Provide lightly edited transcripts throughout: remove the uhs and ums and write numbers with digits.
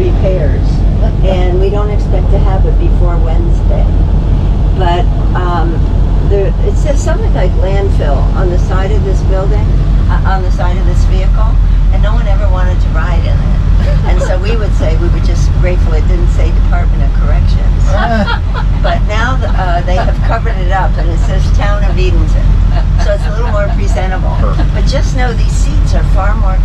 repairs, and we don't expect to have it before Wednesday. But it says something like landfill on the side of this building, on the side of this vehicle, and no one ever wanted to ride in it. And so we would say we were just grateful it didn't say Department of Corrections. But now they have covered it up, and it says Town of Edenton. So it's a little more presentable. But just know these seats are far more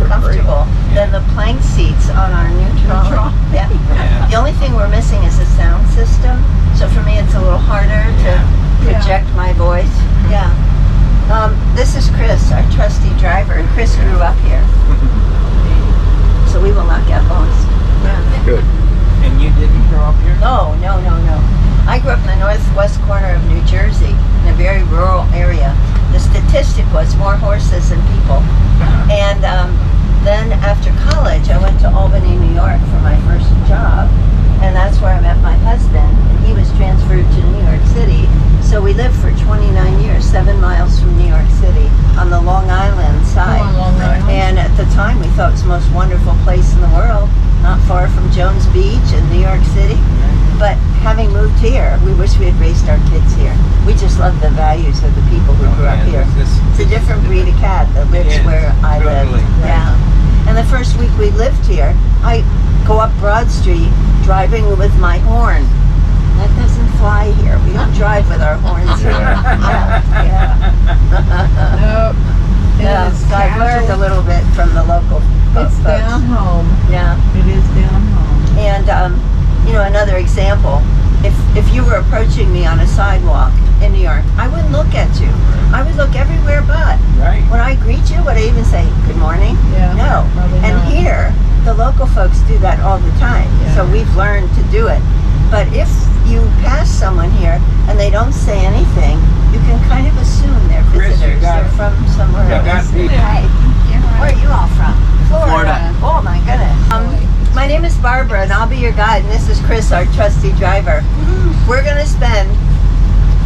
comfortable than the plank seats on our new trolley. Yeah. The only thing we're missing is a sound system. So for me, it's a little harder to project my voice. Yeah. This is Chris, our trusty driver, and Chris grew up here. So we will not get lost. Yeah. Good. And you didn't grow up here? No. I grew up in the northwest corner of New Jersey, in a very rural area. The statistic was more horses than people. And then after college, I went to Albany, New York for my first job. And that's where I met my husband. And he was transferred to New York City. So we lived for 29 years, 7 miles from New York City, on the Long Island side. And at the time, we thought it was the most wonderful place in the world, not far from Jones Beach in New York City. But having moved here, we wish we had raised our kids here. We just love the values of the people who grew up here. It's a different breed of cat that lives where I live. Yeah. And the first week we lived here, I go up Broad Street driving with my horn. That doesn't fly here. We don't drive with our horns here. Nope. Yeah, so I've learned a little bit from the local folks. It's down home. Yeah. It is down home. And, another example, if you were approaching me on a sidewalk in New York, I wouldn't look at you. I would look everywhere but. Right. When I greet you, would I even say, good morning? Yeah. No. And not. here, the local folks do that all the time. Yeah. So we've learned to do it. But if you pass someone here and they don't say anything, you can kind of assume they're visitors. They're from somewhere else. Hi. Where are you all from? Florida. Oh my goodness. My name is Barbara and I'll be your guide, and this is Chris, our trusty driver. We're going to spend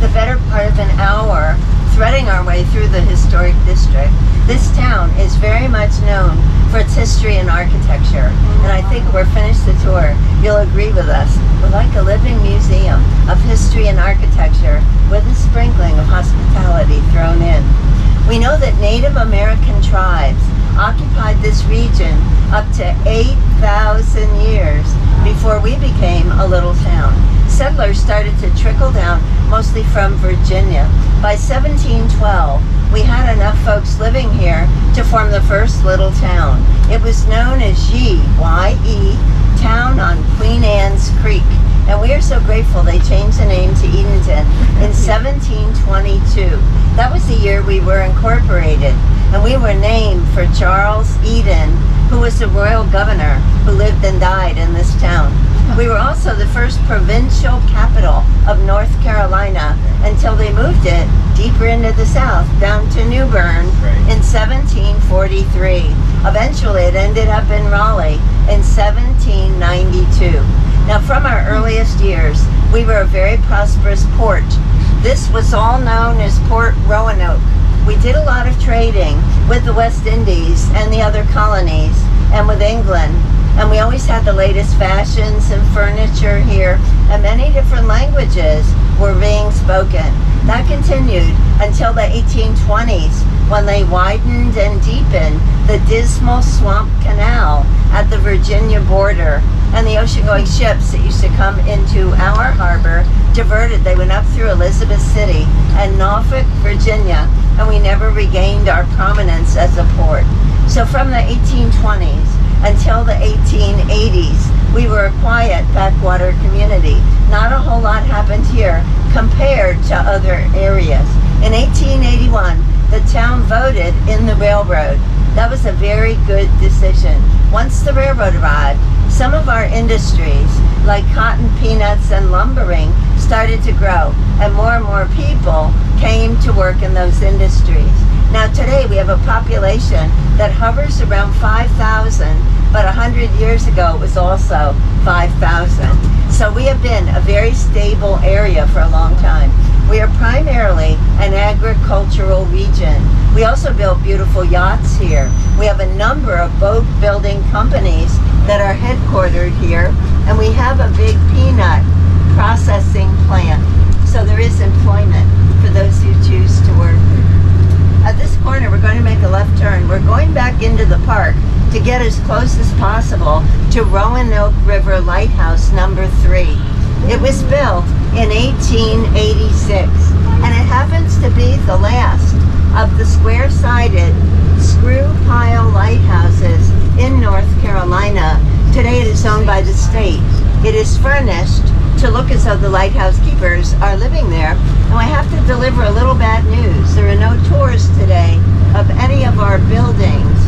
the better part of an hour threading our way through the historic district. This town is very much known for its history and architecture, and I think we're finished the tour. You'll agree with us. We're like a living museum of history and architecture with a sprinkling of hospitality thrown in. We know that Native American tribes occupied this region up to 8,000 years before we became a little town. Settlers started to trickle down mostly from Virginia. By 1712, we had enough folks living here to form the first little town. It was known as Y-E, Town on Queen Anne's Creek. And we are so grateful they changed the name to Edenton in 1722. That was the year we were incorporated. And we were named for Charles Eden, who was the royal governor who lived and died in this town. We were also the first provincial capital of North Carolina until they moved it deeper into the south, down to New Bern in 1743. Eventually it ended up in Raleigh in 1792. Now from our earliest years, we were a very prosperous port. This was all known as Port Roanoke. We did a lot of trading with the West Indies and the other colonies and with England. And we always had the latest fashions and furniture here, and many different languages were being spoken. That continued until the 1820s, when they widened and deepened the dismal swamp canal at the Virginia border. And the ocean-going ships that used to come into our harbor diverted. They went up through Elizabeth City and Norfolk, Virginia, and we never regained our prominence as a port. So from the 1820s until the 1880s, we were a quiet backwater community. Not a whole lot happened here compared to other areas. In 1881, the town voted in the railroad. That was a very good decision. Once the railroad arrived, some of our industries, like cotton, peanuts, and lumbering, started to grow, and more people came to work in those industries. Now today we have a population that hovers around 5,000, but 100 years ago it was also 5,000. So we have been a very stable area for a long time. We are primarily an agricultural region. We also build beautiful yachts here. We have a number of boat building companies that are headquartered here, and we have a big peanut processing plant. So there is employment for those who choose to work. At this corner, we're going to make a left turn. We're going back into the park to get as close as possible to Roanoke River Lighthouse number 3. It was built in 1886, and it happens to be the last of the square-sided screw pile lighthouses in North Carolina. Today it is owned by the state. It is furnished to look as though the lighthouse keepers are living there, and I have to deliver a little bad news. There are no tours today of any of our buildings.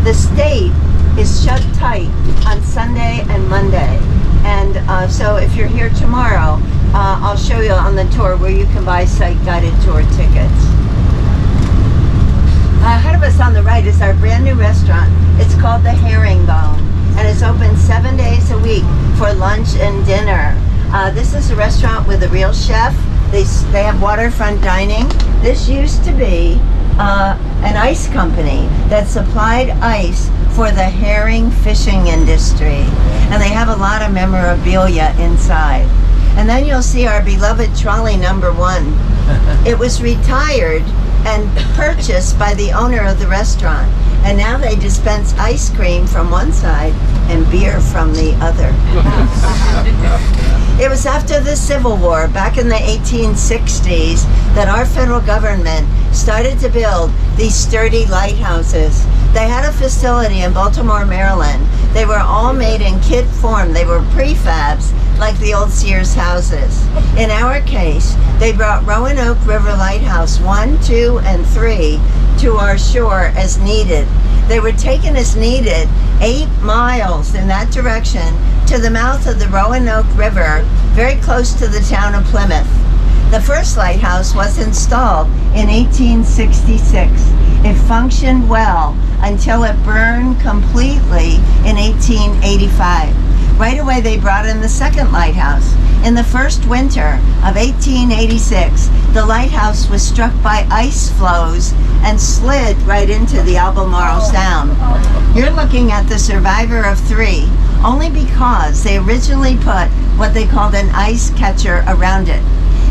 The state is shut tight on Sunday and Monday, and so if you're here tomorrow, I'll show you on the tour where you can buy site-guided tour tickets. Ahead of us on the right is our brand new restaurant. It's called the Herringbone, and it's open 7 days a week for lunch and dinner. This is a restaurant with a real chef. They have waterfront dining. This used to be an ice company that supplied ice for the herring fishing industry, and they have a lot of memorabilia inside. And then you'll see our beloved trolley number 1. It was retired and purchased by the owner of the restaurant, and now they dispense ice cream from one side and beer from the other. It was after the Civil War, back in the 1860s, that our federal government started to build these sturdy lighthouses. They had a facility in Baltimore, Maryland. They were all made in kit form. They were prefabs, like the old Sears houses. In our case, they brought Roanoke River Lighthouse 1, 2, and 3 to our shore as needed. They were taken as needed 8 miles in that direction to the mouth of the Roanoke River, very close to the town of Plymouth. The first lighthouse was installed in 1866. It functioned well until it burned completely in 1885. Right away, they brought in the second lighthouse. In the first winter of 1886, the lighthouse was struck by ice floes and slid right into the Albemarle Sound. You're looking at the survivor of 3, only because they originally put what they called an ice catcher around it.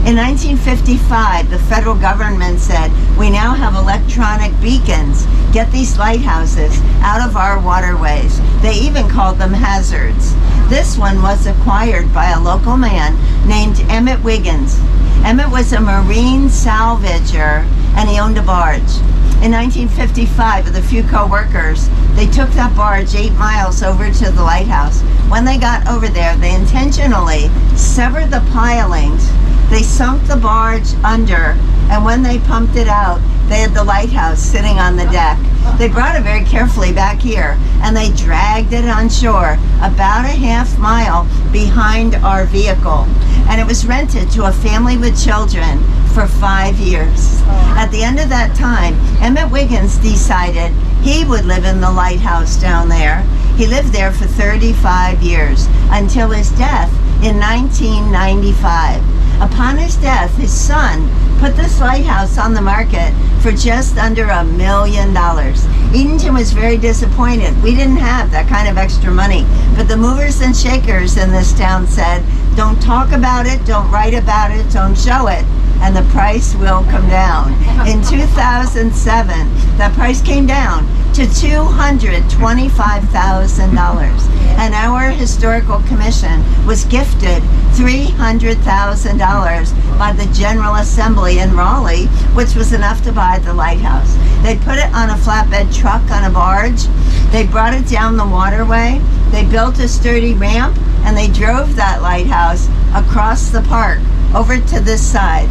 In 1955, the federal government said, we now have electronic beacons. Get these lighthouses out of our waterways. They even called them hazards. This one was acquired by a local man named Emmett Wiggins. Emmett was a marine salvager, and he owned a barge. In 1955, with a few co-workers, they took that barge 8 miles over to the lighthouse. When they got over there, they intentionally severed the pilings. They sunk the barge under, and when they pumped it out, they had the lighthouse sitting on the deck. They brought it very carefully back here, and they dragged it on shore about a half mile behind our vehicle. And it was rented to a family with children for 5 years. At the end of that time, Emmett Wiggins decided he would live in the lighthouse down there. He lived there for 35 years until his death in 1995. Upon his death, his son put this lighthouse on the market for just under $1 million. Edenton was very disappointed. We didn't have that kind of extra money. But the movers and shakers in this town said, don't talk about it, don't write about it, don't show it, and the price will come down. In 2007, that price came down to $225,000. And our historical commission was gifted $300,000 by the General Assembly in Raleigh, which was enough to buy the lighthouse. They put it on a flatbed truck on a barge. They brought it down the waterway. They built a sturdy ramp, and they drove that lighthouse across the park over to this side.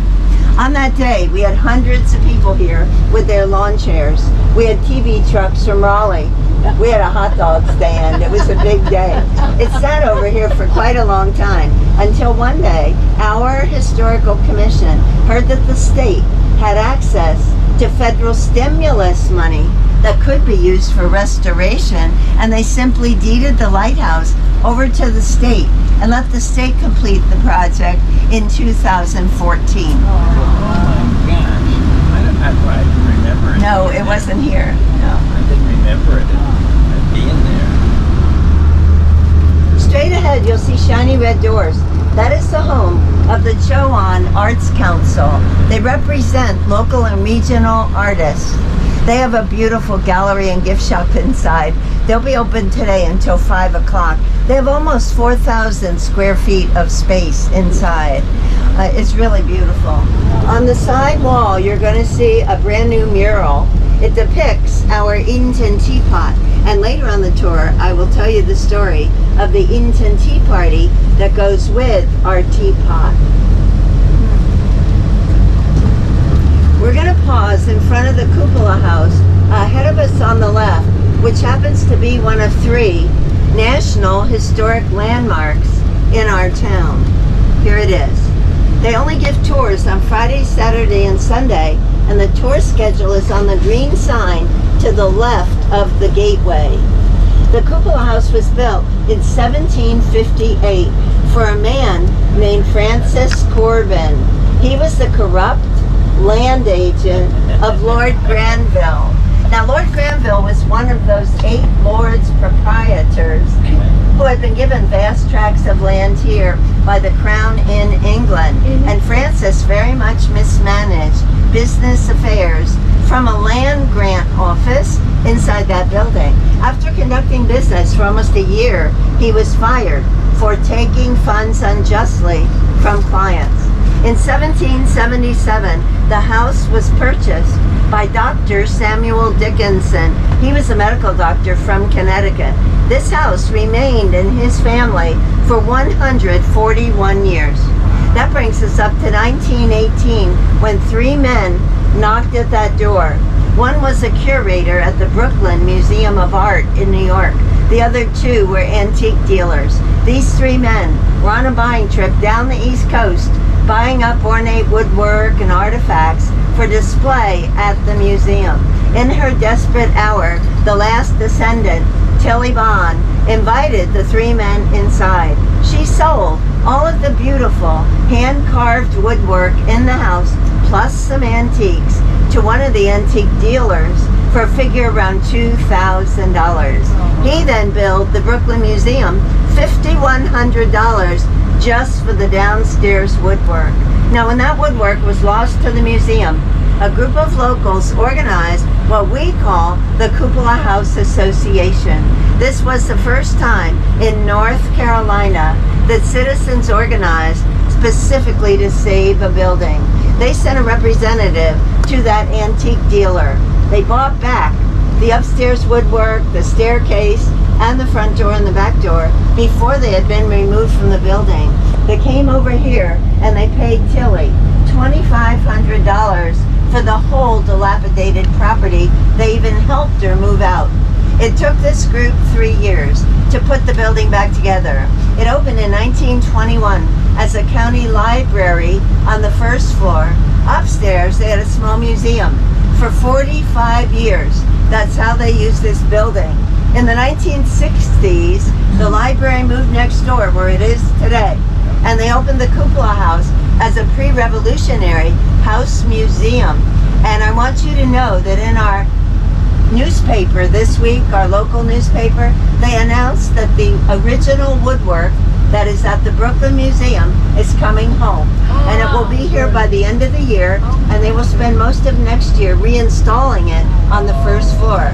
On that day, we had hundreds of people here with their lawn chairs. We had TV trucks from Raleigh. We had a hot dog stand. It was a big day. It sat over here for quite a long time until one day our historical commission heard that the state had access to federal stimulus money that could be used for restoration, and they simply deeded the lighthouse over to the state and let the state complete the project in 2014. Oh my gosh. I didn't remember it. No, it wasn't here. No. I didn't remember it being there. shiny red doors. That is the home of the Chowan Arts Council. They represent local and regional artists. They have a beautiful gallery and gift shop inside. They'll be open today until 5 o'clock. They have almost 4,000 square feet of space inside. It's really beautiful. On the side wall, you're going to see a brand new mural. It depicts our Edenton Tea Pot. And later on the tour, I will tell you the story of the Edenton Tea Party that goes with our teapot. We're going to pause in front of the Cupola House ahead of us on the left, which happens to be one of 3 National Historic Landmarks in our town. Here it is. They only give tours on Friday, Saturday, and Sunday, and the tour schedule is on the green sign to the left of the gateway. The Cupola House was built in 1758 for a man named Francis Corbin. He was the corrupt land agent of Lord Granville. Now, Lord Granville was one of those 8 lords proprietors who had been given vast tracts of land here by the Crown in England. And Francis very much mismanaged business affairs from a land grant office inside that building. After conducting business for almost a year, he was fired for taking funds unjustly from clients. In 1777, the house was purchased by Dr. Samuel Dickinson. He was a medical doctor from Connecticut. This house remained in his family for 141 years. That brings us up to 1918 when 3 men knocked at that door. One was a curator at the Brooklyn Museum of Art in New York. The other 2 were antique dealers. These 3 men were on a buying trip down the East Coast, buying up ornate woodwork and artifacts for display at the museum. In her desperate hour, the last descendant, Tilly Bond, invited the 3 men inside. She sold all of the beautiful hand-carved woodwork in the house, plus some antiques, to one of the antique dealers for a figure around $2,000. He then billed the Brooklyn Museum $5,100 just for the downstairs woodwork. Now, when that woodwork was lost to the museum, a group of locals organized what we call the Cupola House Association. This was the first time in North Carolina that citizens organized specifically to save a building. They sent a representative to that antique dealer. They bought back the upstairs woodwork, the staircase, and the front door and the back door before they had been removed from the building. They came over here and they paid Tilly $2,500 for the whole dilapidated property. They even helped her move out. It took this group 3 years to put the building back together. It opened in 1921 as a county library on the first floor. Upstairs, they had a small museum. For 45 years, that's how they used this building. In the 1960s, the library moved next door where it is today, and they opened the Cupola House as a pre-revolutionary house museum. And I want you to know that in our newspaper this week, our local newspaper, they announced that the original woodwork that is at the Brooklyn Museum is coming home. And it will be here by the end of the year, and they will spend most of next year reinstalling it on the first floor.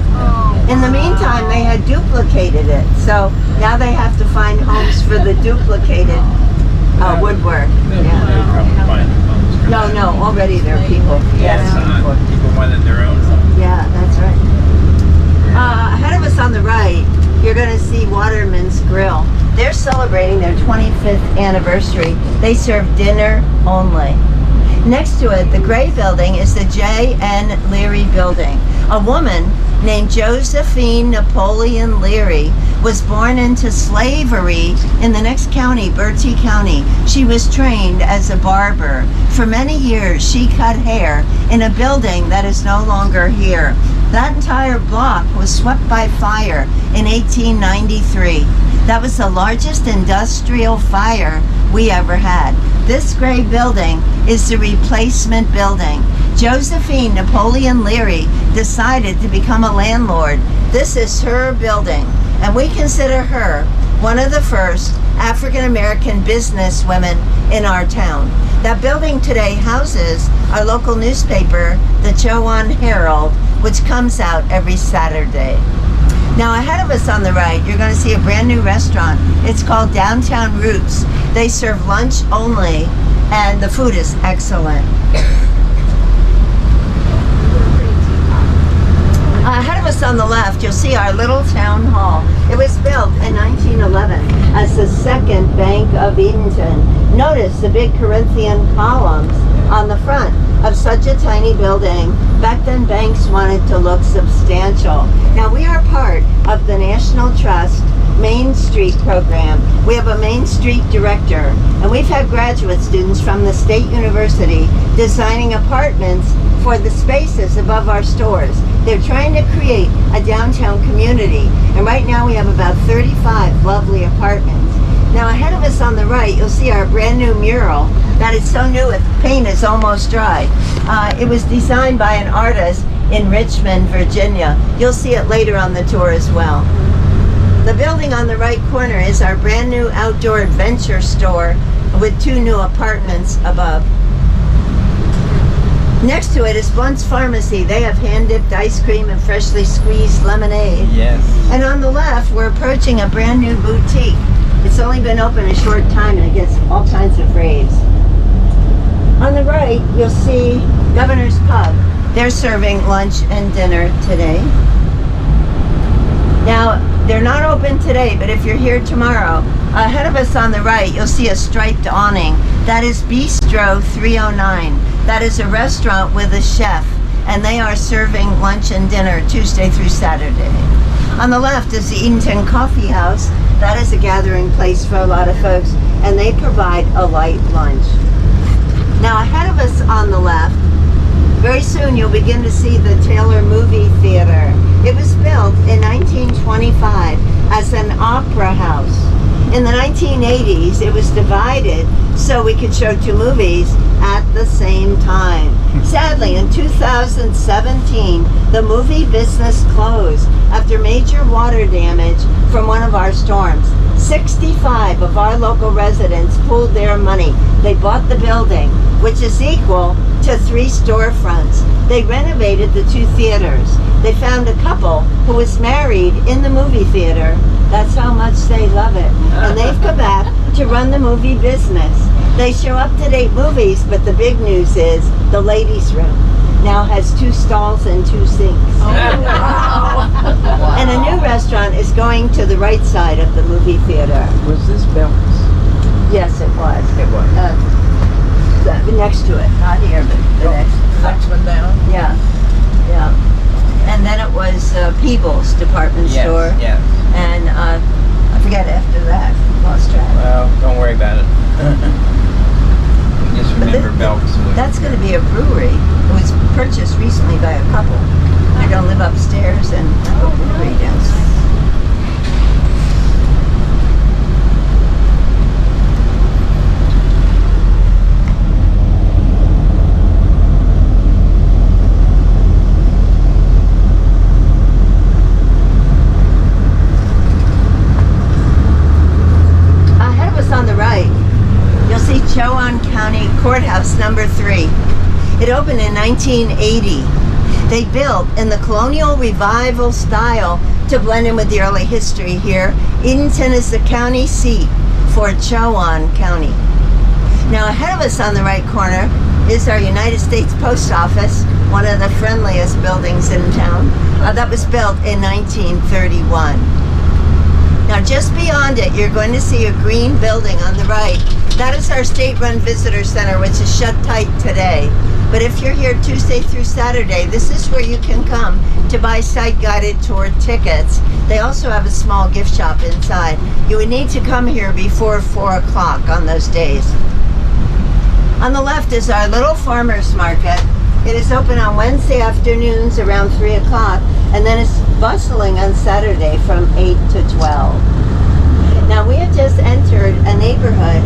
In the meantime, they had duplicated it, so now they have to find homes for the duplicated woodwork. No, already there are people. Yes, people wanted their own home. Yeah, that's right. Ahead of us on the right, you're going to see Waterman's Grill. They're celebrating their 25th anniversary. They serve dinner only. Next to it, the gray building, is the J.N. Leary building. A woman named Josephine Napoleon Leary was born into slavery in the next county, Bertie County. She was trained as a barber. For many years, she cut hair in a building that is no longer here. That entire block was swept by fire in 1893. That was the largest industrial fire we ever had. This gray building is the replacement building. Josephine Napoleon Leary decided to become a landlord. This is her building, and we consider her one of the first African American business women in our town. That building today houses our local newspaper, the Chowan Herald, which comes out every Saturday. Now ahead of us on the right, you're going to see a brand new restaurant. It's called Downtown Roots. They serve lunch only, and the food is excellent. Ahead of us on the left, you'll see our little town hall. It was built in 1911 as the second Bank of Edenton. Notice the big Corinthian columns on the front of such a tiny building. Back then, banks wanted to look substantial. Now, we are part of the National Trust Main Street program. We have a Main Street director, and we've had graduate students from the State University designing apartments for the spaces above our stores. They're trying to create a downtown community, and right now we have about 35 lovely apartments. Now ahead of us on the right, you'll see our brand new mural that is so new, the paint is almost dry. It was designed by an artist in Richmond, Virginia. You'll see it later on the tour as well. The building on the right corner is our brand new outdoor adventure store with 2 new apartments above. Next to it is Blunt's Pharmacy. They have hand-dipped ice cream and freshly squeezed lemonade. Yes. And on the left, we're approaching a brand new boutique. It's only been open a short time and it gets all kinds of raves. On the right, you'll see Governor's Pub. They're serving lunch and dinner today. Now, they're not open today, but if you're here tomorrow, ahead of us on the right, you'll see a striped awning. That is Bistro 309. That is a restaurant with a chef, and they are serving lunch and dinner Tuesday through Saturday. On the left is the Edenton Coffee House. That is a gathering place for a lot of folks, and they provide a light lunch. Now ahead of us on the left, very soon you'll begin to see the Taylor Movie Theater. It was built in 1925 as an opera house. In the 1980s, it was divided so we could show 2 movies at the same time. Sadly, in 2017, the movie business closed after major water damage from one of our storms. 65 of our local residents pooled their money. They bought the building, which is equal to 3 storefronts. They renovated the 2 theaters. They found a couple who was married in the movie theater. That's how much they love it. And they've come back to run the movie business. They show up-to-date movies, but the big news is the ladies' room now has 2 stalls and 2 sinks. Oh, wow. And a new restaurant is going to the right side of the movie theater. Was this Belk's? Yes, it was. It was. Next to it, not here, but the Next one down. Yeah, yeah. And then it was Peebles department store. Yes. And I forget after that. Lost track. Well, don't worry about it. Just remember Belk's. That's going to be a brewery. It was purchased recently by a couple. They're going to live upstairs and have a brewery downstairs. Chowan County Courthouse number 3. It opened in 1980. They built in the colonial revival style to blend in with the early history here. Edenton is the county seat for Chowan County. Now ahead of us on the right corner is our United States Post Office, one of the friendliest buildings in town. That was built in 1931. Now just beyond it, you're going to see a green building on the right. That is our state-run visitor center, which is shut tight today. But if you're here Tuesday through Saturday, this is where you can come to buy site-guided tour tickets. They also have a small gift shop inside. You would need to come here before 4 o'clock on those days. On the left is our little farmer's market. It is open on Wednesday afternoons around 3 o'clock, and then it's bustling on Saturday from 8 to 12. Now we have just entered a neighborhood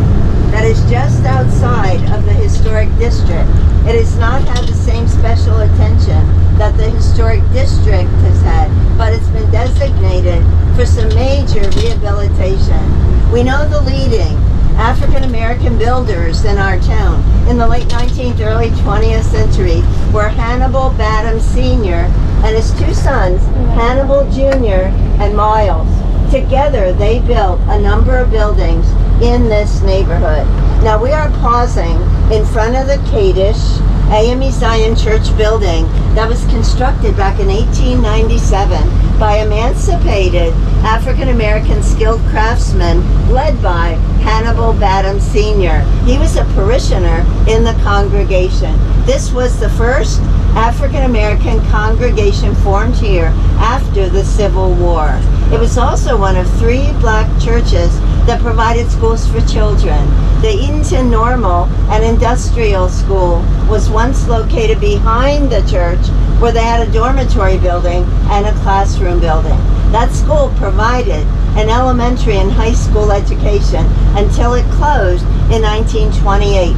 that is just outside of the historic district. It has not had the same special attention that the historic district has had, but it's been designated for some major rehabilitation. We know the leading African American builders in our town in the late 19th, early 20th century were Hannibal Badham Sr. and his two sons, Hannibal Jr. and Miles. Together, they built a number of buildings in this neighborhood. Now, we are pausing in front of the Kaddish AME Zion Church building that was constructed back in 1897 by emancipated African-American skilled craftsmen led by Hannibal Badham Sr. He was a parishioner in the congregation. This was the first African-American congregation formed here after the Civil War. It was also one of 3 black churches that provided schools for children. The Edenton Normal and Industrial School was once located behind the church where they had a dormitory building and a classroom building. That school provided an elementary and high school education until it closed in 1928.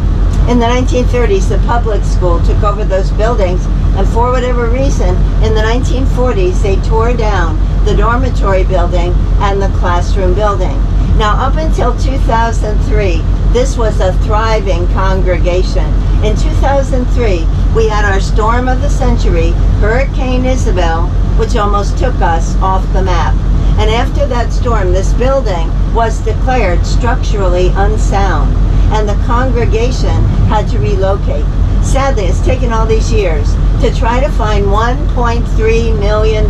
In the 1930s, the public school took over those buildings, and for whatever reason, in the 1940s, they tore down the dormitory building and the classroom building. Now, up until 2003, this was a thriving congregation. In 2003, we had our storm of the century, Hurricane Isabel, which almost took us off the map. And after that storm, this building was declared structurally unsound, and the congregation had to relocate. Sadly, it's taken all these years to try to find $1.3 million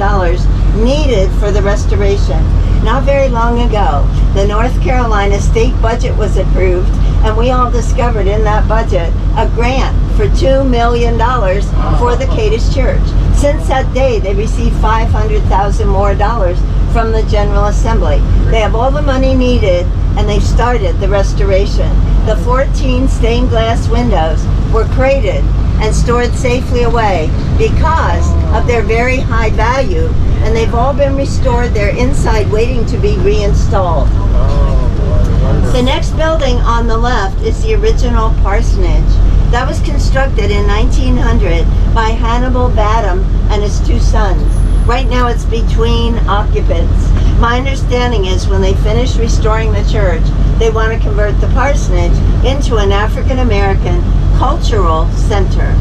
needed for the restoration. Not very long ago, the North Carolina state budget was approved, and we all discovered in that budget a grant for $2 million for the Kaddish Church. Since that day, they received $500,000 more from the General Assembly. They have all the money needed, and they've started the restoration. The 14 stained glass windows were crated and stored safely away because of their very high value, and they've all been restored. They're inside waiting to be reinstalled. The next building on the left is the original parsonage. That was constructed in 1900 by Hannibal Badham and his two sons. Right now it's between occupants. My understanding is when they finish restoring the church, they want to convert the parsonage into an African American cultural center.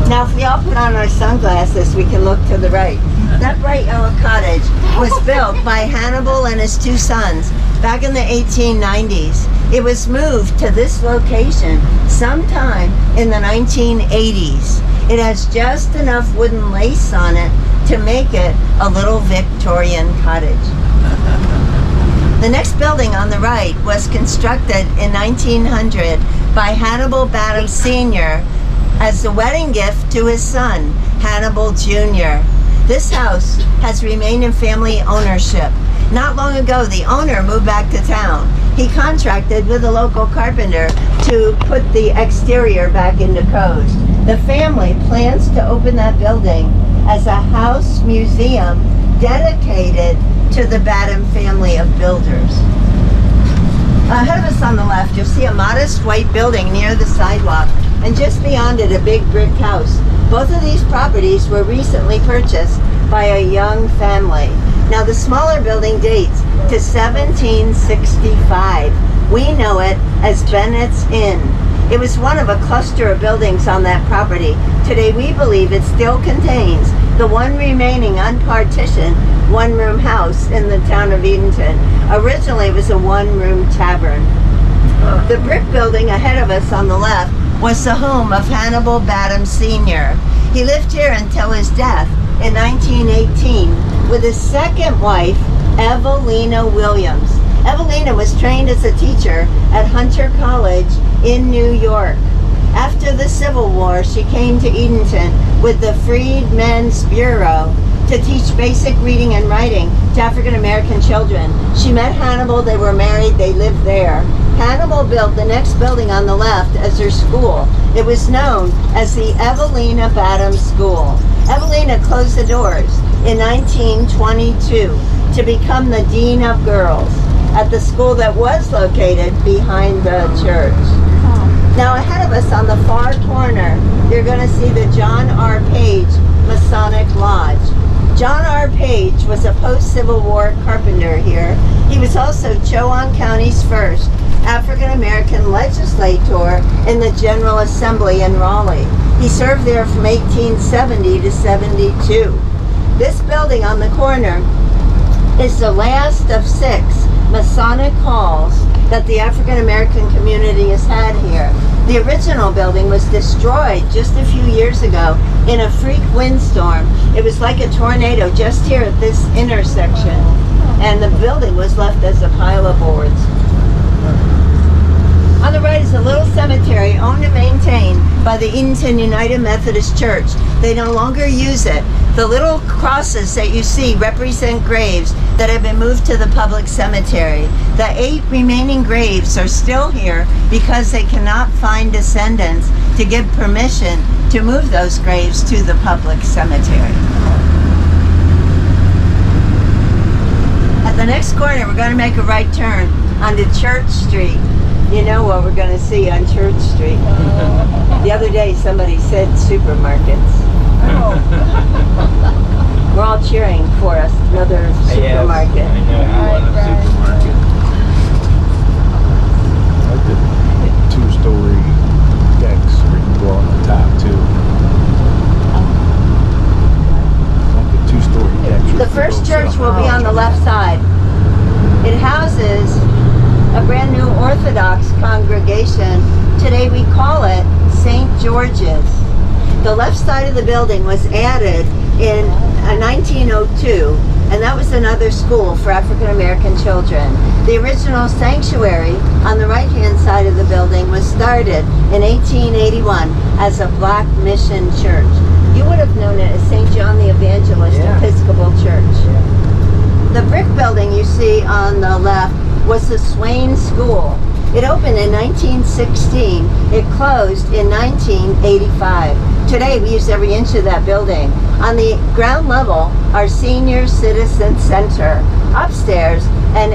Now, if we all put on our sunglasses, we can look to the right. That bright yellow cottage was built by Hannibal and his two sons back in the 1890s. It was moved to this location sometime in the 1980s. It has just enough wooden lace on it to make it a little Victorian cottage. The next building on the right was constructed in 1900 by Hannibal Badham Sr. as the wedding gift to his son, Hannibal Jr. This house has remained in family ownership. Not long ago, the owner moved back to town. He contracted with a local carpenter to put the exterior back into code. The family plans to open that building as a house museum dedicated to the Badham family of builders. Ahead of us on the left, you'll see a modest white building near the sidewalk, and just beyond it, a big brick house. Both of these properties were recently purchased by a young family. Now, the smaller building dates to 1765. We know it as Bennett's Inn. It was one of a cluster of buildings on that property. Today, we believe it still contains the one remaining unpartitioned one-room house in the town of Edenton. Originally, it was a one-room tavern. The brick building ahead of us on the left was the home of Hannibal Badham Sr. He lived here until his death in 1918 with his second wife, Evelina Williams. Evelina was trained as a teacher at Hunter College in New York. After the Civil War, she came to Edenton with the Freedmen's Bureau to teach basic reading and writing to African American children. She met Hannibal, they were married, they lived there. Hannibal built the next building on the left as her school. It was known as the Evelina Badham School. Evelina closed the doors in 1922 to become the Dean of Girls at the school that was located behind the church. Now, ahead of us on the far corner, you're going to see the John R. Page Masonic Lodge. John R. Page was a post-Civil War carpenter here. He was also Chowan County's first African-American legislator in the General Assembly in Raleigh. He served there from 1870 to 72. This building on the corner is the last of 6 Masonic halls that the African-American community has had here. The original building was destroyed just a few years ago in a freak windstorm. It was like a tornado just here at this intersection, and the building was left as a pile of boards. On the right is a little cemetery owned and maintained by the Edenton United Methodist Church. They no longer use it. The little crosses that you see represent graves that have been moved to the public cemetery. The 8 remaining graves are still here because they cannot find descendants to give permission to move those graves to the public cemetery. At the next corner, we're going to make a right turn onto Church Street. You know what we're going to see on Church Street. The other day somebody said supermarkets. We're all cheering for us, another supermarket. Yes, I know you want a supermarket. I like the 2-story decks where you can go on the top too. Like the 2-story decks. The first church will be on the left side. It houses a brand new Orthodox congregation. Today we call it St. George's. The left side of the building was added in 1902, and that was another school for African American children. The original sanctuary on the right hand side of the building was started in 1881 as a black mission church. You would have known it as St. John the Evangelist Episcopal Church. The brick building you see on the left was the Swain School. It opened in 1916. It closed in 1985. Today we use every inch of that building. On the ground level, our Senior Citizen Center. Upstairs, an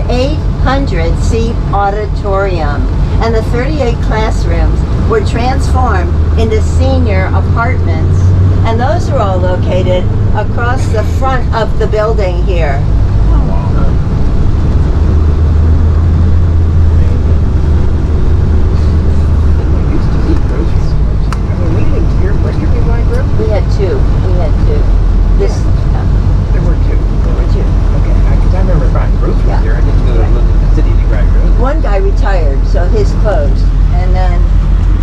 800-seat auditorium. And the 38 classrooms were transformed into senior apartments. And those are all located across the front of the building here. We had two. This, There were 2. okay. Because I remember buying groceries there. I didn't go to look at the city to grab groceries. One guy retired, so his closed, and then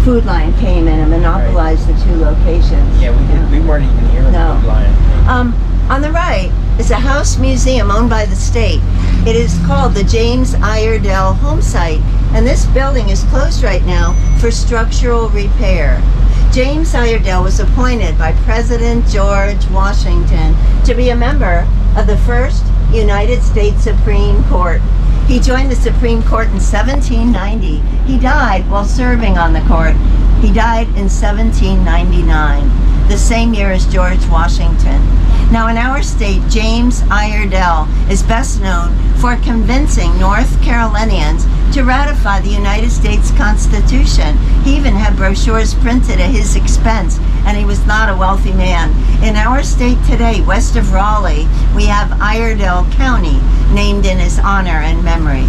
Food Line came in and monopolized the 2 locations. Yeah, we did. We weren't even here. No. Food Lion. On the right is a house museum owned by the state. It is called the James Iredell Home Site, and this building is closed right now for structural repair. James Iredell was appointed by President George Washington to be a member of the first United States Supreme Court. He joined the Supreme Court in 1790. He died while serving on the court. He died in 1799, the same year as George Washington. Now in our state, James Iredell is best known for convincing North Carolinians to ratify the United States Constitution. He even had brochures printed at his expense, and he was not a wealthy man. In our state today, west of Raleigh, we have Iredell County, named in his honor and memory.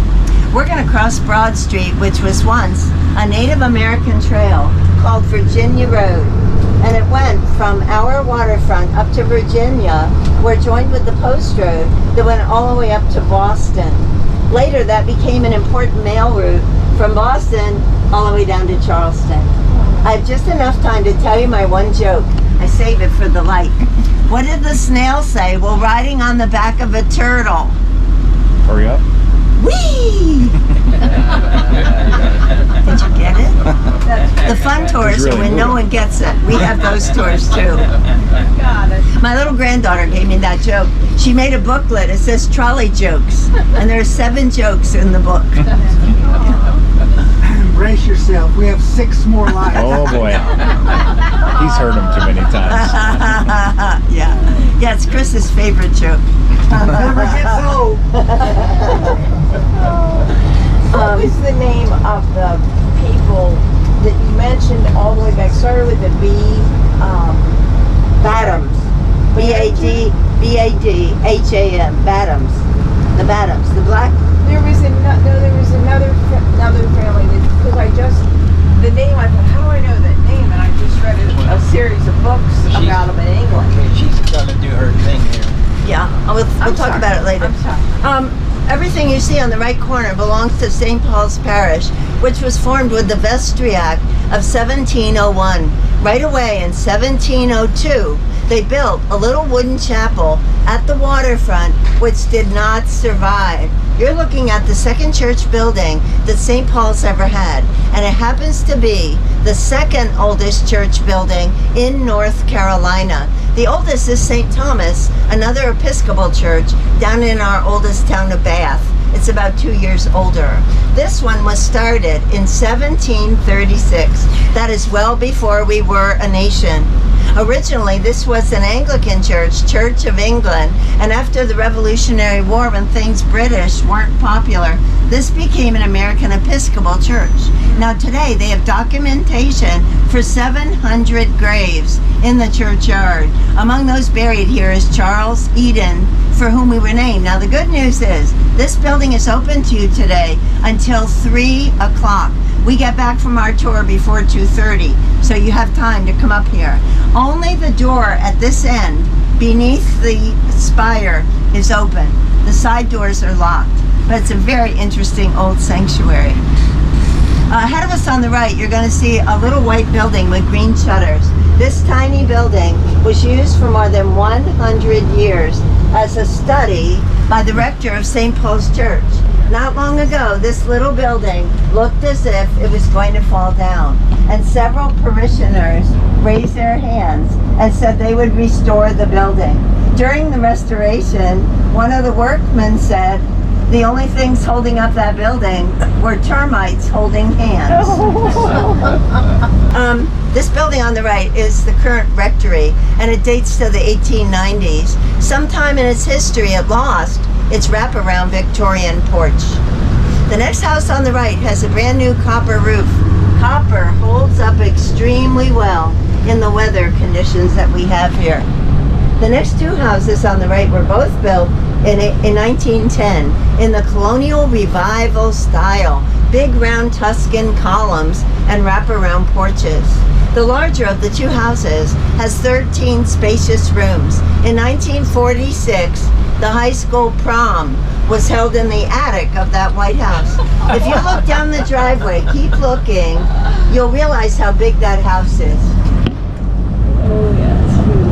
We're going to cross Broad Street, which was once a Native American trail called Virginia Road. And it went from our waterfront up to Virginia. We're joined with the Post Road that went all the way up to Boston. Later, that became an important mail route from Boston all the way down to Charleston. I have just enough time to tell you my one joke. I save it for the light. What did the snail say while riding on the back of a turtle? Hurry up. Whee! Did you get it? The fun tours are when no one gets it. We have those tours too. Got it. My little granddaughter gave me that joke. She made a booklet. It says trolley jokes. And there are 7 jokes in the book. Brace yourself. We have 6 more lives. Oh boy. He's heard them too many times. Yeah. Yeah, it's Chris's favorite joke. Never gets old. What was the name of the people that you mentioned all the way back? Started with a B. Badams. B-A-D. B-A-D-H-A-M, Badams. The Badams, the black. There was another family that, because I just, the name, I thought, how do I know that name? And I just read a series of books about them in England. Okay, she's gonna do her thing here. Yeah, we'll talk about it later. I'm sorry. Everything you see on the right corner belongs to St. Paul's Parish, which was formed with the Vestry Act of 1701. Right away in 1702, they built a little wooden chapel at the waterfront, which did not survive. You're looking at the second church building that St. Paul's ever had, and it happens to be the second oldest church building in North Carolina. The oldest is St. Thomas, another Episcopal church down in our oldest town of Bath. It's about 2 years older. This one was started in 1736. That is well before we were a nation. Originally, this was an Anglican church, Church of England, and after the Revolutionary War, when things British weren't popular, this became an American Episcopal church. Now today, they have documentation for 700 graves in the churchyard. Among those buried here is Charles Eden, for whom we were named. Now the good news is, this building is open to you today until 3 o'clock. We get back from our tour before 2:30, so you have time to come up here. Only the door at this end, beneath the spire, is open. The side doors are locked, but it's a very interesting old sanctuary. Ahead of us on the right, you're going to see a little white building with green shutters. This tiny building was used for more than 100 years as a study by the rector of St. Paul's Church. Not long ago, this little building looked as if it was going to fall down, and several parishioners raised their hands and said they would restore the building. During the restoration, one of the workmen said, the only things holding up that building were termites holding hands. This building on the right is the current rectory, and it dates to the 1890s. Sometime in its history, it lost its wraparound Victorian porch. The next house on the right has a brand new copper roof. Copper holds up extremely well in the weather conditions that we have here. The next two houses on the right were both built in 1910 in the colonial revival style. Big round Tuscan columns and wraparound porches. The larger of the two houses has 13 spacious rooms. In 1946, the high school prom was held in the attic of that White House. If you look down the driveway, keep looking, you'll realize how big that house is. Oh, yeah, it's huge.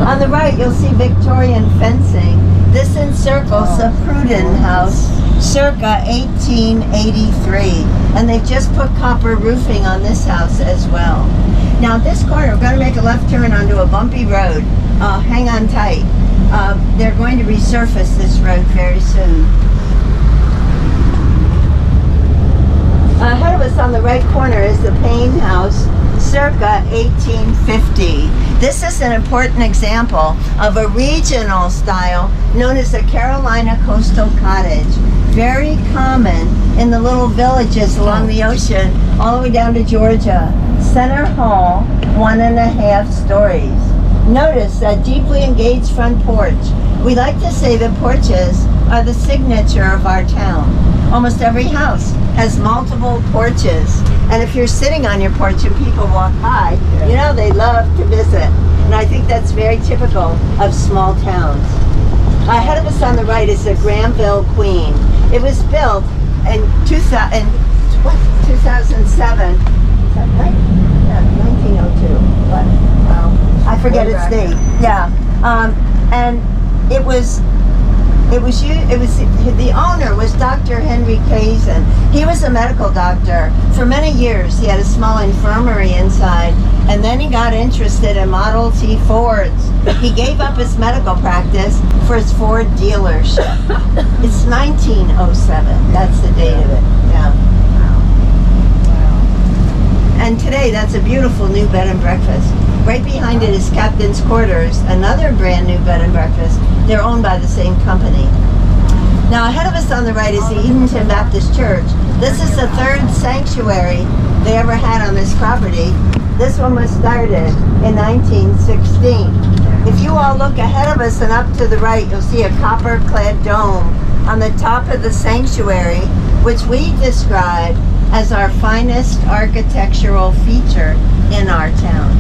On the right, you'll see Victorian fencing. This encircles the Pruden House, circa 1883. And they've just put copper roofing on this house as well. Now at this corner, we're going to make a left turn onto a bumpy road. Hang on tight. They're going to resurface this road very soon. Ahead of us on the right corner is the Payne House, circa 1850. This is an important example of a regional style known as the Carolina Coastal Cottage. Very common in the little villages along the ocean, all the way down to Georgia. Center hall, 1.5 stories. Notice that deeply engaged front porch. We like to say that porches are the signature of our town. Almost every house has multiple porches. And if you're sitting on your porch and people walk by, you know they love to visit. And I think that's very typical of small towns. Ahead of us on the right is the Granville Queen. It was built in 2007. Is that right? Yeah, 1902. But, I forget its date. Yeah. And the owner was Dr. Henry Kazin. He was a medical doctor. For many years, he had a small infirmary inside, and then he got interested in Model T Fords. He gave up his medical practice for his Ford dealership. It's 1907. That's the date of it. Yeah. And today, that's a beautiful new bed and breakfast. Right behind it is Captain's Quarters, another brand new bed and breakfast. They're owned by the same company. Now ahead of us on the right is the Edenton Baptist Church. This is the third sanctuary they ever had on this property. This one was started in 1916. If you all look ahead of us and up to the right, you'll see a copper-clad dome on the top of the sanctuary, which we describe as our finest architectural feature in our town.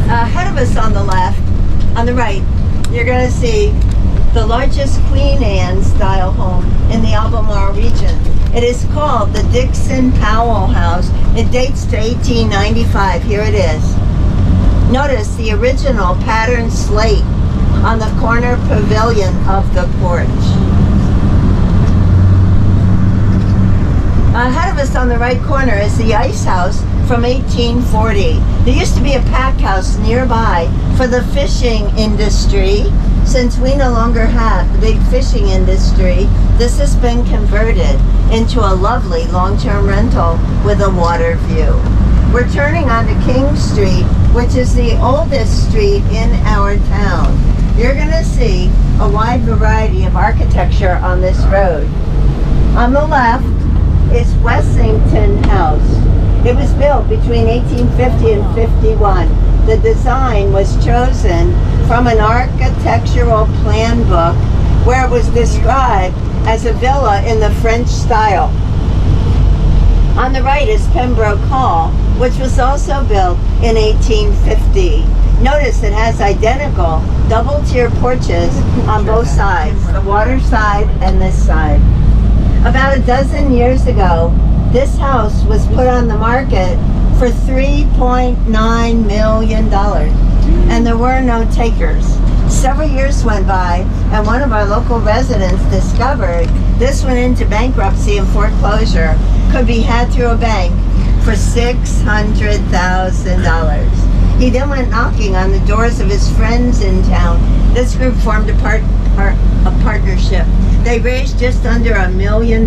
Ahead of us on the left, on the right, you're going to see the largest Queen Anne style home in the Albemarle region. It is called the Dixon Powell House. It dates to 1895. Here it is. Notice the original patterned slate on the corner pavilion of the porch. Ahead of us on the right corner is the Ice House from 1840. There used to be a pack house nearby for the fishing industry. Since we no longer have the big fishing industry, this has been converted into a lovely long-term rental with a water view. We're turning onto King Street, which is the oldest street in our town. You're going to see a wide variety of architecture on this road. On the left is Wessington House. It was built between 1850 and 51. The design was chosen from an architectural plan book where it was described as a villa in the French style. On the right is Pembroke Hall, which was also built in 1850. Notice it has identical double-tier porches on both sides, the water side and this side. About a dozen years ago, this house was put on the market for $3.9 million, and there were no takers. Several years went by, and one of our local residents discovered this went into bankruptcy and foreclosure, could be had through a bank for $600,000. He then went knocking on the doors of his friends in town. This group formed a partnership. They raised just under $1 million,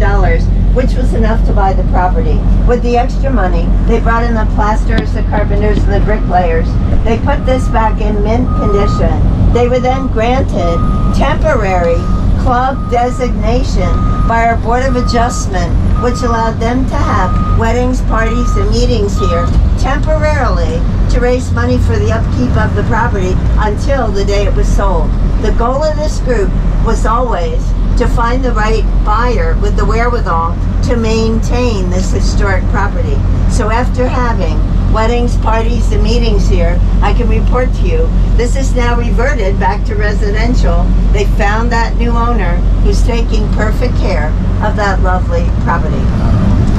which was enough to buy the property. With the extra money, they brought in the plasterers, the carpenters, and the bricklayers. They put this back in mint condition. They were then granted temporary club designation by our Board of Adjustment, which allowed them to have weddings, parties, and meetings here temporarily to raise money for the upkeep of the property until the day it was sold. The goal of this group was always to find the right buyer with the wherewithal to maintain this historic property. So after having weddings, parties, and meetings here, I can report to you, this is now reverted back to residential. They found that new owner who's taking perfect care of that lovely property.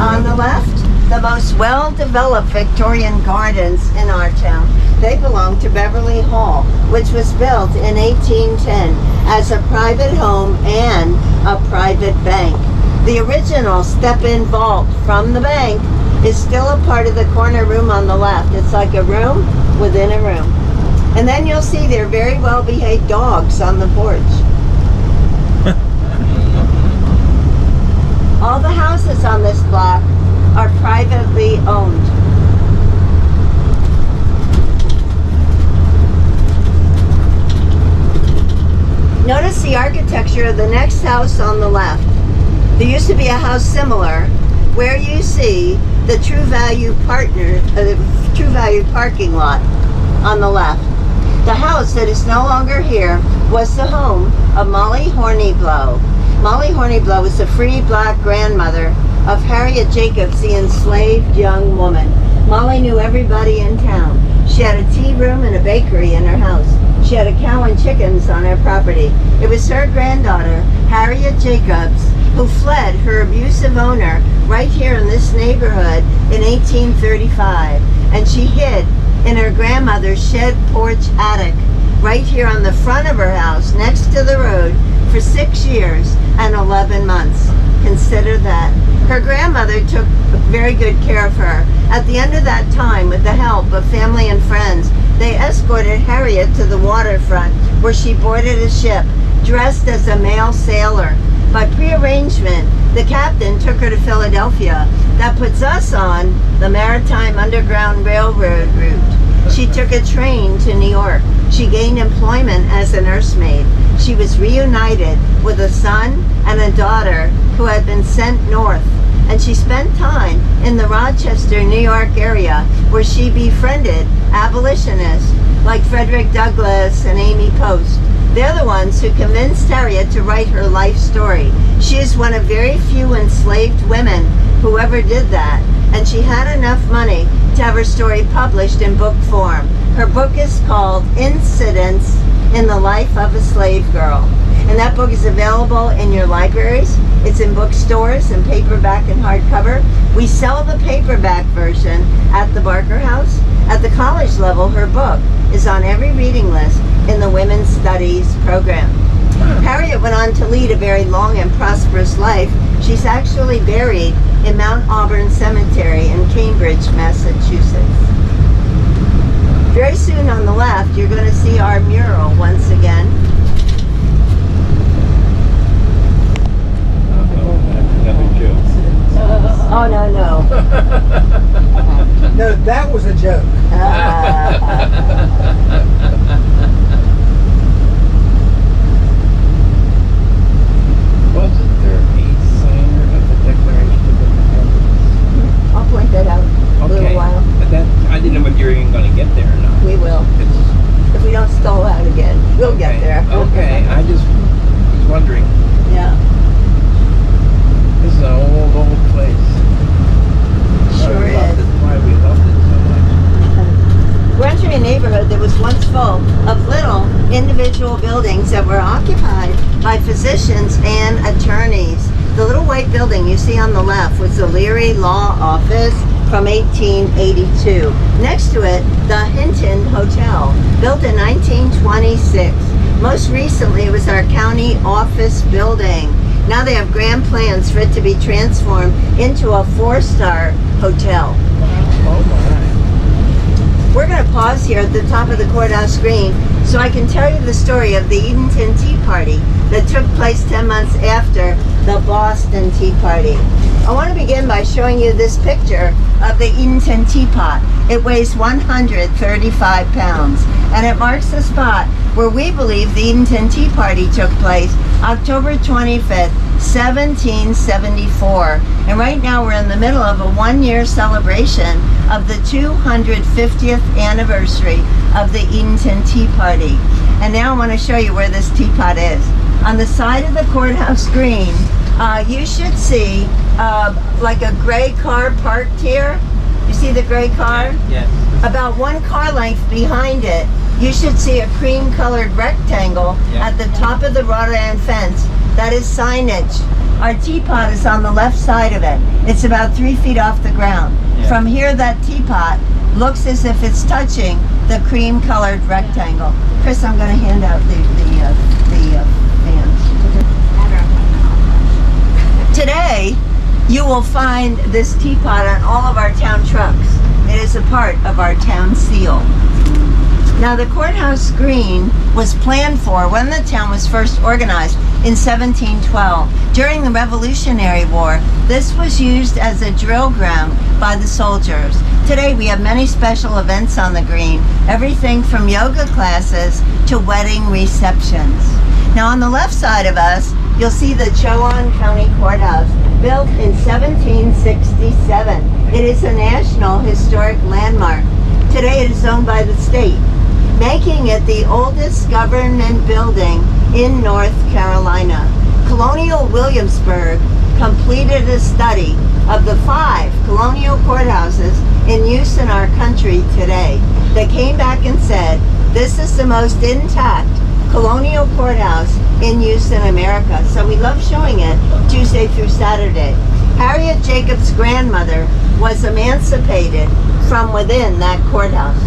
On the left, the most well-developed Victorian gardens in our town. They belong to Beverly Hall, which was built in 1810 as a private home and a private bank. The original step-in vault from the bank is still a part of the corner room on the left. It's like a room within a room. And then you'll see their very well-behaved dogs on the porch. All the houses on this block are privately owned. Notice the architecture of the next house on the left. There used to be a house similar where you see the True Value True Value parking lot on the left. The house that is no longer here was the home of Molly Horniblow. Molly Horniblow was the free black grandmother of Harriet Jacobs, the enslaved young woman. Molly knew everybody in town. She had a tea room and a bakery in her house. She had a cow and chickens on her property. It was her granddaughter, Harriet Jacobs, who fled her abusive owner right here in this neighborhood in 1835. And she hid in her grandmother's shed porch attic right here on the front of her house next to the road for 6 years and 11 months. Consider that. Her grandmother took very good care of her. At the end of that time, with the help of family and friends, they escorted Harriet to the waterfront where she boarded a ship dressed as a male sailor. By prearrangement, the captain took her to Philadelphia. That puts us on the Maritime Underground Railroad route. She took a train to New York. She gained employment as a nursemaid. She was reunited with a son and a daughter who had been sent north. and she spent time in the Rochester, New York area where she befriended abolitionists like Frederick Douglass and Amy Post. They're the ones who convinced Harriet to write her life story. She is one of very few enslaved women who ever did that, and she had enough money to have her story published in book form. Her book is called Incidents in the Life of a Slave Girl, and that book is available in your libraries. It's in bookstores and paperback and hardcover. We sell the paperback version at the Barker House. At the college level, her book is on every reading list in the Women's Studies program. Harriet went on to lead a very long and prosperous life. She's actually buried in Mount Auburn Cemetery in Cambridge, Massachusetts. Very soon on the left, you're going to see our mural once again. Another joke. Oh, no. No, that was a joke. Wasn't there a signer of the Declaration of Independence? I'll point that out a little while. But that, I didn't know if you were even going to get there or not. We will. If we don't stall out again, we'll get there. Okay, I just was wondering. Yeah. This is an old place. Sure is. That's why we loved it so much. We're entering a neighborhood that was once full of little individual buildings that were occupied by physicians and attorneys. The little white building you see on the left was the Leary Law Office from 1882. Next to it, the Hinton Hotel, built in 1926. Most recently, it was our county office building. Now they have grand plans for it to be transformed into a 4-star hotel. Oh my. We're going to pause here at the top of the courthouse green so I can tell you the story of the Edenton Tea Party that took place 10 months after the Boston Tea Party. I want to begin by showing you this picture of the Edenton Teapot. It weighs 135 pounds, and it marks the spot where we believe the Edenton Tea Party took place, October 25th, 1774. And right now we're in the middle of a one-year celebration of the 250th anniversary of the Edenton Tea Party. And now I want to show you where this teapot is. On the side of the courthouse green, you should see like a gray car parked here. You see the gray car? Yes. About one car length behind it, you should see a cream-colored rectangle at the top of the wrought iron fence. That is signage. Our teapot is on the left side of it. It's about 3 feet off the ground. Yeah. From here, that teapot looks as if it's touching the cream-colored rectangle. Chris, I'm going to hand out the fans. Today, you will find this teapot on all of our town trucks. It is a part of our town seal. Now, the courthouse green was planned for when the town was first organized in 1712. During the Revolutionary War, this was used as a drill ground by the soldiers. Today, we have many special events on the green, everything from yoga classes to wedding receptions. Now, on the left side of us, you'll see the Chowan County Courthouse, built in 1767. It is a National Historic Landmark. Today, it is owned by the state, making it the oldest government building in North Carolina. Colonial Williamsburg completed a study of the 5 colonial courthouses in use in our country today. They came back and said, this is the most intact colonial courthouse in use in America. So we love showing it Tuesday through Saturday. Harriet Jacobs' grandmother was emancipated from within that courthouse.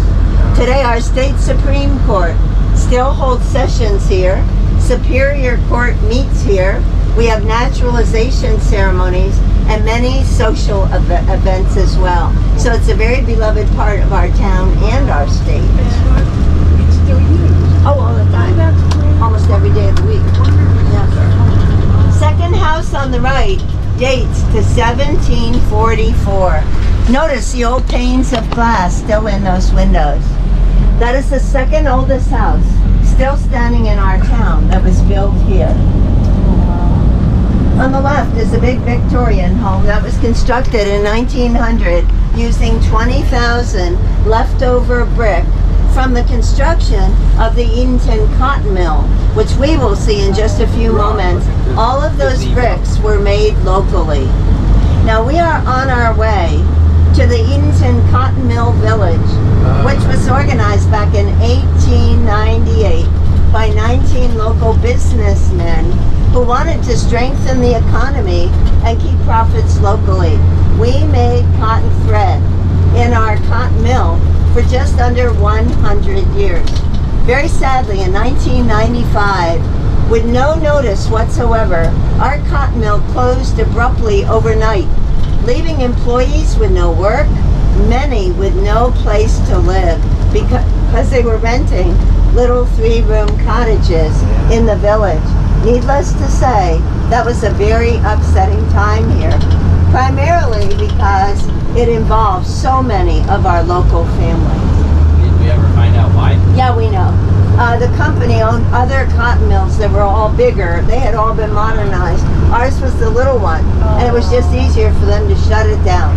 Today, our state Supreme Court still holds sessions here. Superior Court meets here. We have naturalization ceremonies and many social events as well. So it's a very beloved part of our town and our state. It's still used. Oh, all the time. Almost every day of the week. Yeah. Second house on the right dates to 1744. Notice the old panes of glass still in those windows. That is the second oldest house still standing in our town that was built here. On the left is a big Victorian home that was constructed in 1900 using 20,000 leftover brick from the construction of the Edenton cotton mill, which we will see in just a few moments. All of those bricks were made locally. Now we are on our way to the Edenton Cotton Mill Village, which was organized back in 1898 by 19 local businessmen who wanted to strengthen the economy and keep profits locally. We made cotton thread in our cotton mill for just under 100 years. Very sadly, in 1995, with no notice whatsoever, our cotton mill closed abruptly overnight, leaving employees with no work, many with no place to live because they were renting little 3-room cottages in the village. Needless to say, that was a very upsetting time here, primarily because it involves so many of our local families. Did we ever find out why? Yeah, we know. The company owned other cotton mills that were all bigger. They had all been modernized. Ours was the little one, and it was just easier for them to shut it down.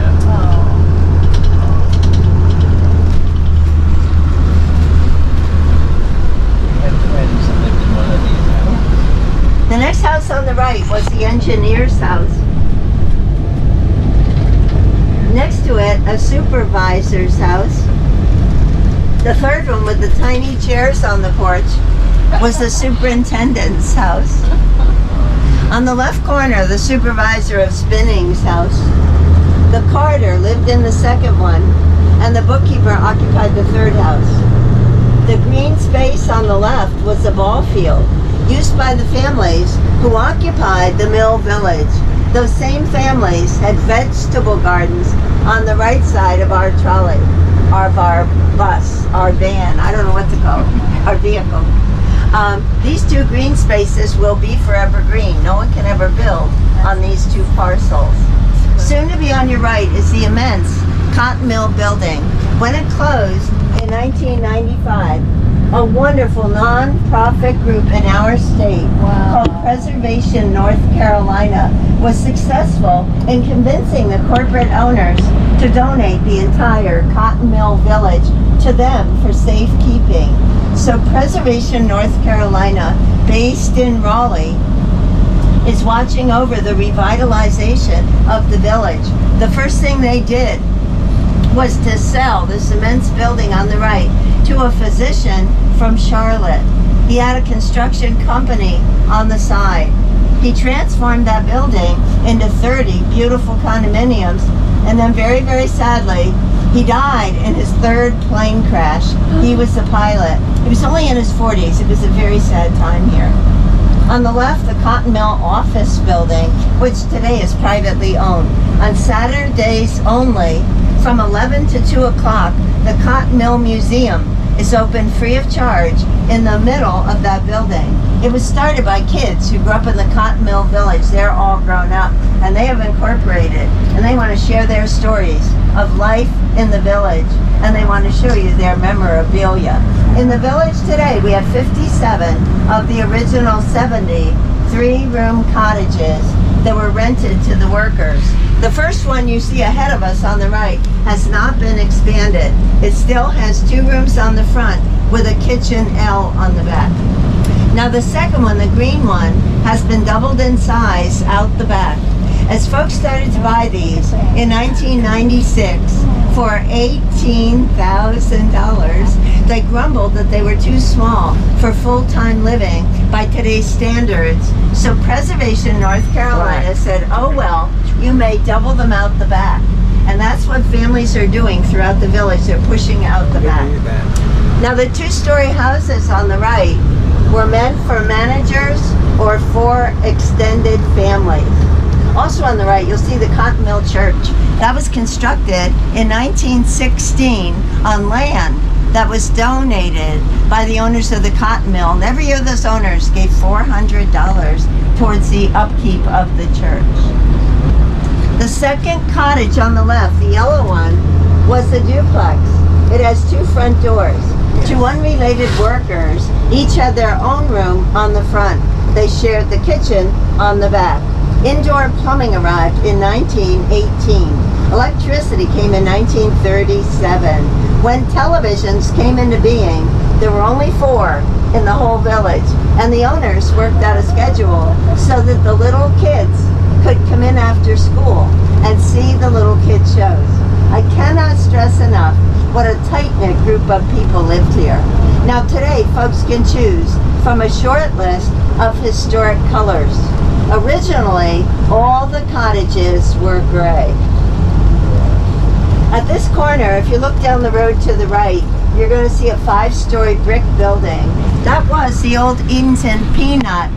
The next house on the right was the engineer's house. Next to it, a supervisor's house. The third one with the tiny chairs on the porch was the superintendent's house. On the left corner, the supervisor of spinning's house. The carter lived in the second one, and the bookkeeper occupied the third house. The green space on the left was a ball field used by the families who occupied the mill village. Those same families had vegetable gardens on the right side of our trolley, of our bus, our van, I don't know what to call it, our vehicle. These two green spaces will be forever green. No one can ever build on these two parcels. Soon to be on your right is the immense cotton mill building. When it closed in 1995, a wonderful non-profit group in our state called Preservation North Carolina was successful in convincing the corporate owners to donate the entire cotton mill village to them for safekeeping. So Preservation North Carolina, based in Raleigh, is watching over the revitalization of the village. The first thing they did was to sell this immense building on the right to a physician from Charlotte. He had a construction company on the side. He transformed that building into 30 beautiful condominiums, and then very, very sadly, he died in his third plane crash. He was the pilot. He was only in his 40s. It was a very sad time here. On the left, the Cotton Mill office building, which today is privately owned. On Saturdays only, from 11 to 2 o'clock, the Cotton Mill Museum is open free of charge in the middle of that building. It was started by kids who grew up in the Cotton Mill Village. They're all grown up, and they have incorporated, and they want to share their stories of life in the village, and they want to show you their memorabilia. In the village today, we have 57 of the original 70 3-room cottages that were rented to the workers. The first one you see ahead of us on the right has not been expanded. It still has 2 rooms on the front with a kitchen L on the back. Now the second one, the green one, has been doubled in size out the back. As folks started to buy these in 1996 for $18,000, they grumbled that they were too small for full-time living by today's standards. So Preservation North Carolina said, oh well, you may double them out the back. And that's what families are doing throughout the village. They're pushing out the back. Now the 2-story houses on the right were meant for managers or for extended families. Also on the right, you'll see the Cotton Mill Church. That was constructed in 1916 on land that was donated by the owners of the cotton mill. And every year those owners gave $400 towards the upkeep of the church. The second cottage on the left, the yellow one, was a duplex. It has 2 front doors. 2 unrelated workers each had their own room on the front. They shared the kitchen on the back. Indoor plumbing arrived in 1918. Electricity came in 1937. When televisions came into being, there were only 4 in the whole village, and the owners worked out a schedule so that the little kids could come in after school and see the little kid shows. I cannot stress enough what a tight-knit group of people lived here. Now today, folks can choose from a short list of historic colors. Originally, all the cottages were gray. At this corner, if you look down the road to the right, you're going to see a 5-story brick building. That was the old Edenton peanut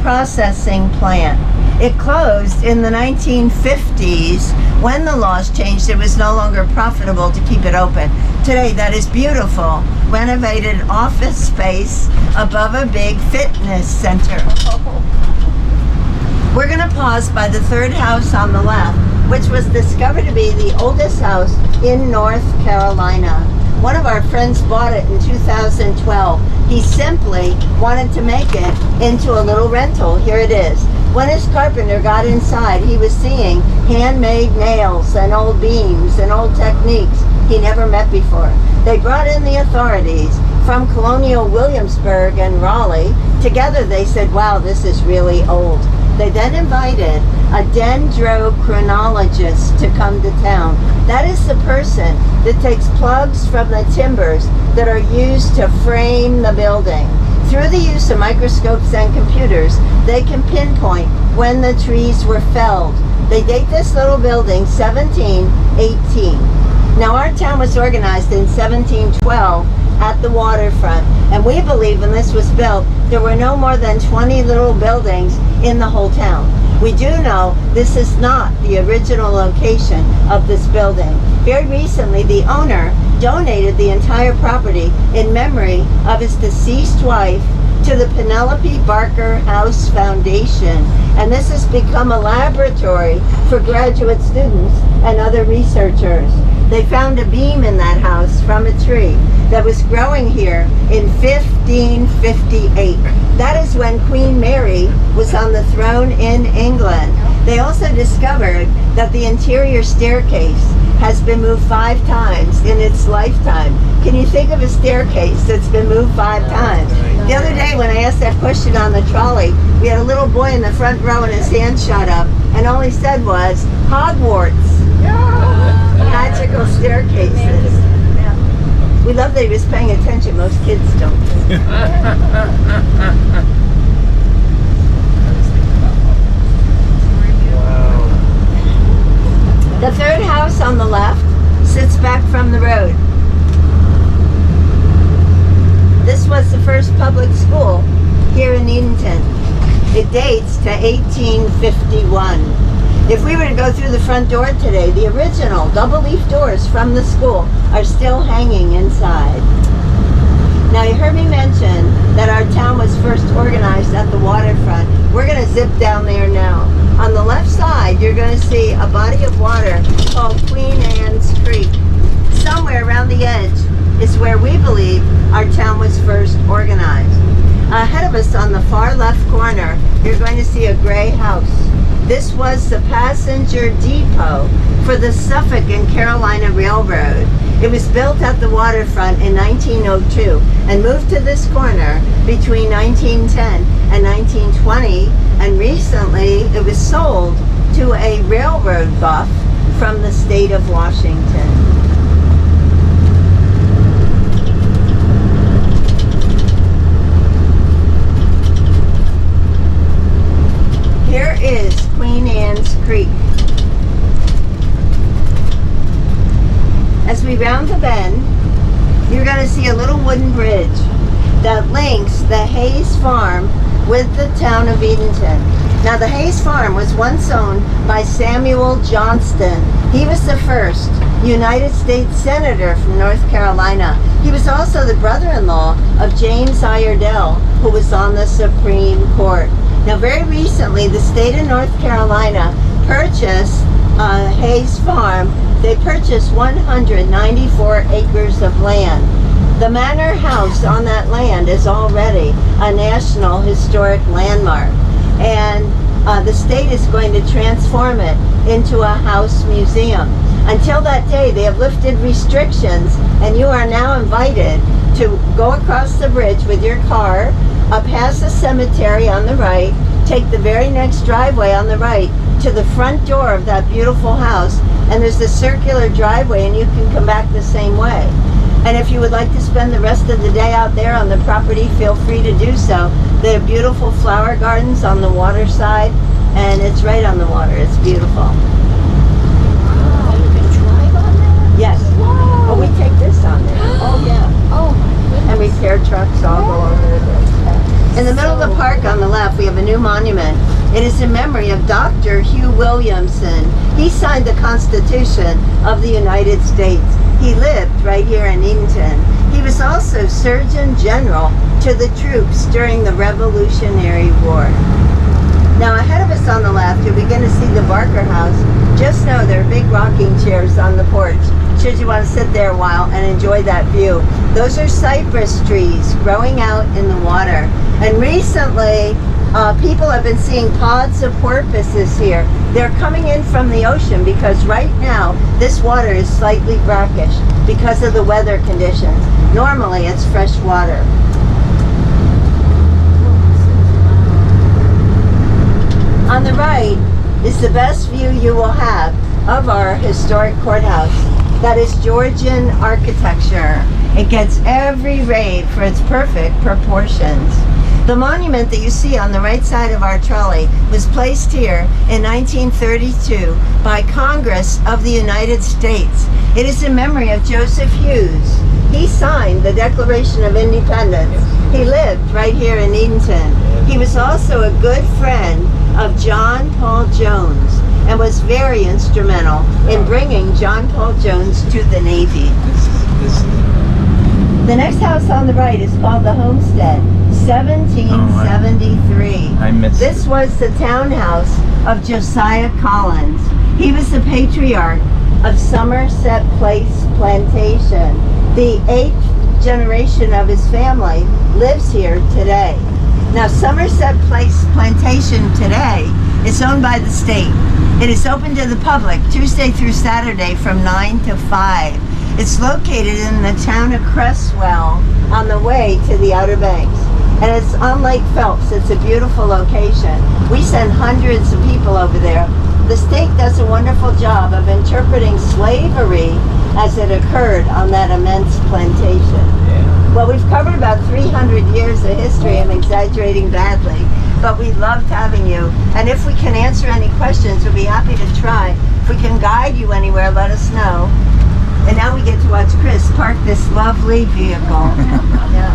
processing plant. It closed in the 1950s. When the laws changed, it was no longer profitable to keep it open. Today, that is beautiful, renovated office space above a big fitness center. We're going to pause by the third house on the left, which was discovered to be the oldest house in North Carolina. One of our friends bought it in 2012. He simply wanted to make it into a little rental. Here it is. When his carpenter got inside, he was seeing handmade nails and old beams and old techniques he never met before. They brought in the authorities from Colonial Williamsburg and Raleigh. Together they said, wow, this is really old. They then invited a dendrochronologist to come to town. That is the person that takes plugs from the timbers that are used to frame the building. Through the use of microscopes and computers, they can pinpoint when the trees were felled. They date this little building 1718. Now our town was organized in 1712 at the waterfront, and we believe when this was built, there were no more than 20 little buildings in the whole town. We do know this is not the original location of this building. Very recently, the owner donated the entire property in memory of his deceased wife to the Penelope Barker House Foundation, and this has become a laboratory for graduate students and other researchers. They found a beam in that house from a tree that was growing here in 1558. That is when Queen Mary was on the throne in England. They also discovered that the interior staircase has been moved 5 times in its lifetime. Can you think of a staircase that's been moved 5 times? The other day when I asked that question on the trolley, we had a little boy in the front row and his hand shot up, and all he said was, Hogwarts. Magical staircases. We love that he was paying attention. Most kids don't. The third house on the left sits back from the road. This was the first public school here in Edenton. It dates to 1851. If we were to go through the front door today, the original double-leaf doors from the school are still hanging inside. Now, you heard me mention that our town was first organized at the waterfront. We're going to zip down there now. On the left side, you're going to see a body of water called Queen Anne's Creek. Somewhere around the edge is where we believe our town was first organized. Ahead of us on the far left corner, you're going to see a gray house. This was the passenger depot for the Suffolk and Carolina Railroad. It was built at the waterfront in 1902 and moved to this corner between 1910 and 1920, and recently it was sold to a railroad buff from the state of Washington. Here is Queen Anne's Creek. As we round the bend, you're going to see a little wooden bridge that links the Hayes Farm with the town of Edenton. Now, the Hayes Farm was once owned by Samuel Johnston. He was the first United States Senator from North Carolina. He was also the brother-in-law of James Iredell, who was on the Supreme Court. Now, very recently, the state of North Carolina purchased Hayes Farm. They purchased 194 acres of land. The manor house on that land is already a National Historic Landmark. And the state is going to transform it into a house museum. Until that day, they have lifted restrictions, and you are now invited to go across the bridge with your car, past the cemetery on the right, take the very next driveway on the right to the front door of that beautiful house, and there's the circular driveway, and you can come back the same way. And if you would like to spend the rest of the day out there on the property, feel free to do so. There are beautiful flower gardens on the water side, and it's right on the water. It's beautiful. Yes. Oh, we take this on there. Oh, yeah. Oh my goodness. And repair trucks all go on there. In the middle of the park on the left, we have a new monument. It is in memory of Dr. Hugh Williamson. He signed the Constitution of the United States. He lived right here in Edenton. He was also Surgeon General to the troops during the Revolutionary War. Now ahead of us on the left, you'll begin to see the Barker House. Just know there are big rocking chairs on the porch, should you want to sit there a while and enjoy that view. Those are cypress trees growing out in the water. And recently, people have been seeing pods of porpoises here. They're coming in from the ocean because right now, this water is slightly brackish because of the weather conditions. Normally, it's fresh water. On the right is the best view you will have of our historic courthouse. That is Georgian architecture. It gets every rave for its perfect proportions. The monument that you see on the right side of our trolley was placed here in 1932 by Congress of the United States. It is in memory of Joseph Hughes. He signed the Declaration of Independence. He lived right here in Edenton. He was also a good friend of John Paul Jones and was very instrumental in bringing John Paul Jones to the Navy. The next house on the right is called the Homestead, 1773. I missed This was the townhouse of Josiah Collins. He was the patriarch of Somerset Place Plantation. The 8th generation of his family lives here today. Now, Somerset Place Plantation today is owned by the state. It is open to the public Tuesday through Saturday from 9 to 5. It's located in the town of Cresswell on the way to the Outer Banks. And it's on Lake Phelps. It's a beautiful location. We send hundreds of people over there. The state does a wonderful job of interpreting slavery as it occurred on that immense plantation. Well, we've covered about 300 years of history. I'm exaggerating badly, but we loved having you. And if we can answer any questions, we'll be happy to try. If we can guide you anywhere, let us know. And now we get to watch Chris park this lovely vehicle. Yeah.